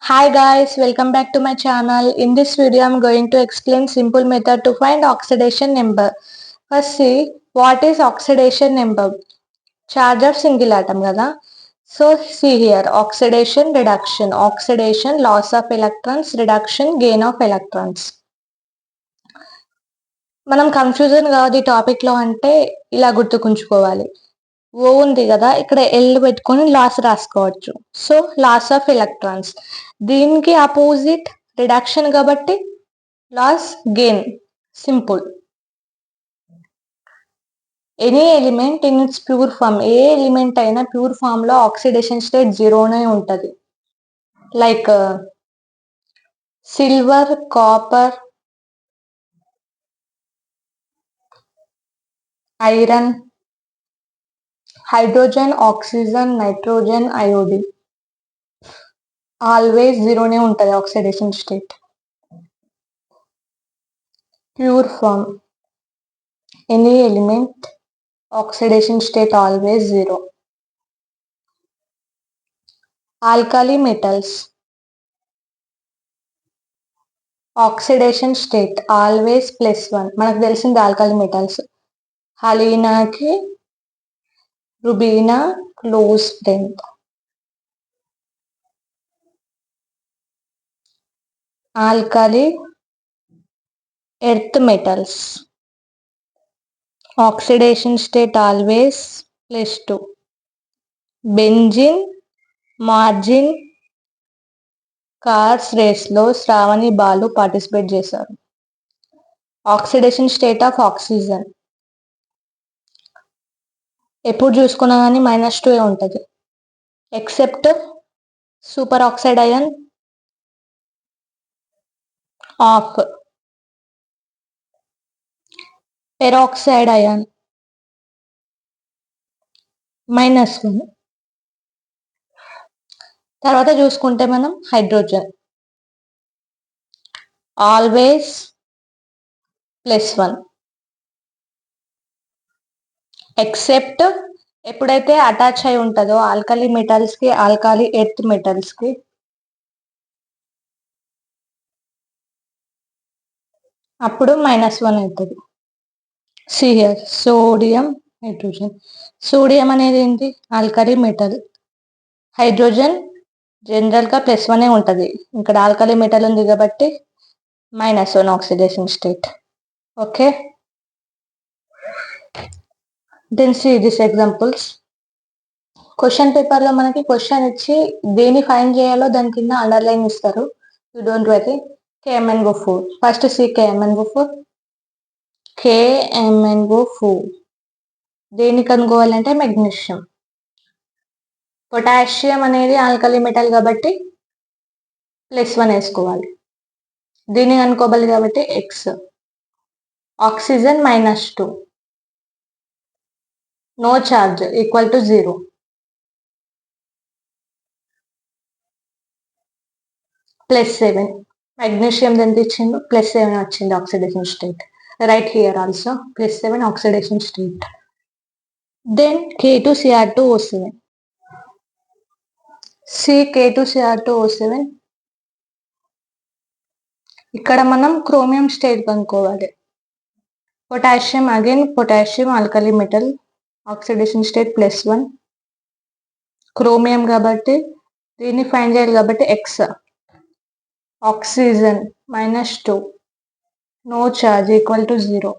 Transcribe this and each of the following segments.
Hi guys, welcome back to my channel. In this video, I'm going to explain simple method to find oxidation number. First see, what is oxidation number? Charge of single atom kada. So see here, oxidation, reduction, oxidation, loss of electrons, reduction, gain of electrons. మనం confusion కాదు ఈ topic లో అంటే ఇలా గుర్తుకుంచుకోవాలి. ఓ ఉంది కదా, ఇక్కడ L పెట్టుకొని లాస్ రాసుకోవచ్చు. సో లాస్ ఆఫ్ ఎలక్ట్రాన్స్, దీనికి ఆపోజిట్ రిడక్షన్ కాబట్టి loss gain. Simple. Any element in its pure form, ఏ ఎలిమెంట్ అయినా ప్యూర్ ఫామ్ లో ఆక్సిడేషన్ స్టేట్ జీరోనే ఉంటది. Like silver, copper, iron, hydrogen, oxygen, nitrogen, iodine always జీరోనే ఉంటది oxidation state. Pure form, any element oxidation state always zero. Alkali metals, oxidation state always +1. మనకు తెలిసింది alkali metals, హలీనాకి Rubina close friend. Alkali earth metals, oxidation state always +2. బెంజిన్, margin cars race లో Shravani Balu participate చేశారు. Oxidation state of oxygen ఎప్పుడు చూసుకున్నా కానీ -2 ఉంటుంది, except super oxide ion of. Peroxide ion -1. తర్వాత చూసుకుంటే మనం హైడ్రోజన్ ఆల్వేస్ +1, ఎక్సెప్ట్ ఎప్పుడైతే అటాచ్ అయి ఉంటుందో ఆల్కలి మెటల్స్ కి, ఆల్కలి ఎర్త్ మెటల్స్ కి, అప్పుడు -1 అవుతుంది. సిహియర్ సోడియం, హైడ్రోజన్. సోడియం అనేది ఏంటి? Alkali metal. హైడ్రోజన్ జనరల్ గా +1 ఉంటుంది, ఇక్కడ ఆల్కలి మెటల్ ఉంది కాబట్టి -1 oxidation state. Okay, then see this examples. Question paper లో మనకి క్వశ్చన్ ఇచ్చి దేని ఫైండ్ చేయాలో దాని కింద అండర్లైన్ ఇస్తారు. You don't worry. KMnO4. First see KMnO4. KMnO4 దేన్ని కనుక్కోవాలంటే మెగ్నీషియం. పొటాషియం అనేది ఆల్కలి మెటల్ కాబట్టి +1 వేసుకోవాలి, దీన్ని కనుక్కోవాలి కాబట్టి X. Oxygen -2, no charge =0. +7. Magnesium ఎంత ఇచ్చిండు? +7 వచ్చింది oxidation state. Right here also +7 oxidation state. Then K2Cr2O7. K2Cr2O7, ఇక్కడ మనం క్రోమియం స్టేట్ కనుక్కోవాలి. Potassium, again potassium alkali metal, oxidation state +1. Chromium కాబట్టి దీన్ని ఫైండ్ చేయాలి కాబట్టి X. Oxygen -2, no charge =0.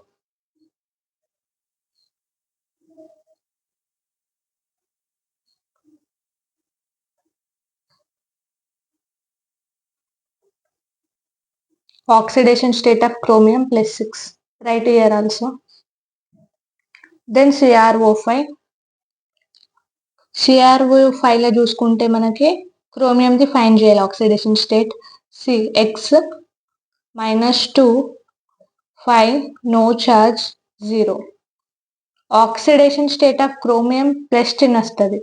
Oxidation state of chromium +6. Right here also. Then CrO5. CrO5 లో చూసుకుంటే మనకి క్రోమియం ది ఫైండ్ చేయాలి oxidation state. X -2, 5, no charge 0. Oxidation state of chromium +10 వస్తుంది.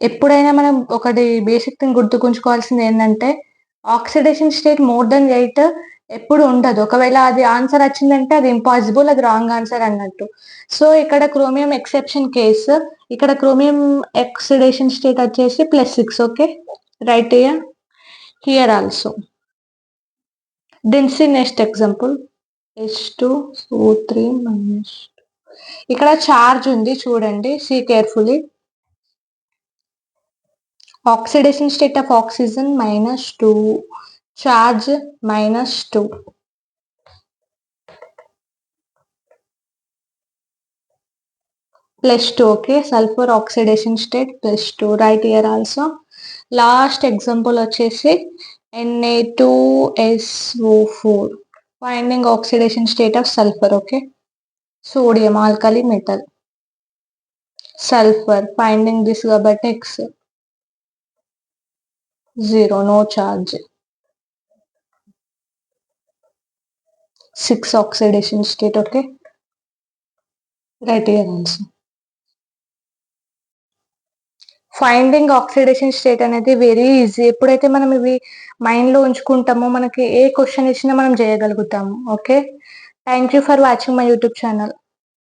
ఎప్పుడైనా మనం ఒకటి బేసిక్ థింగ్ గుర్తుకుంచుకోవాల్సింది ఏంటంటే ఆక్సిడేషన్ స్టేట్ (8) ఎప్పుడు ఉండదు. ఒకవేళ అది ఆన్సర్ వచ్చిందంటే అది ఇంపాసిబుల్, అది రాంగ్ ఆన్సర్ అన్నట్టు. సో ఇక్కడ క్రోమియం ఎక్సెప్షన్ కేసు, ఇక్కడ క్రోమియం ఆక్సిడేషన్ స్టేట్ వచ్చేసి +6. Okay, Write here also. Then see next example. H2O3 minus. ఇక్కడ చార్జ్ ఉంది చూడండి, see carefully. Oxidation state of oxygen -2, charge -2. +2, okay. Sulfur oxidation state +2. Right here also. Last example వచ్చేసి Na2SO4. Finding oxidation state of sulfur, okay. Sodium alkali metal. Sulfur, finding this కాబట్టి X. 0, no charge. 6 oxidation state, okay. Right here also. Finding oxidation state అనేది very easy. ఎప్పుడైతే మనం ఇవి మైండ్లో ఉంచుకుంటామో మనకి ఏ question ఇచ్చినా మనం చేయగలుగుతాము. Okay, thank you for watching my YouTube channel.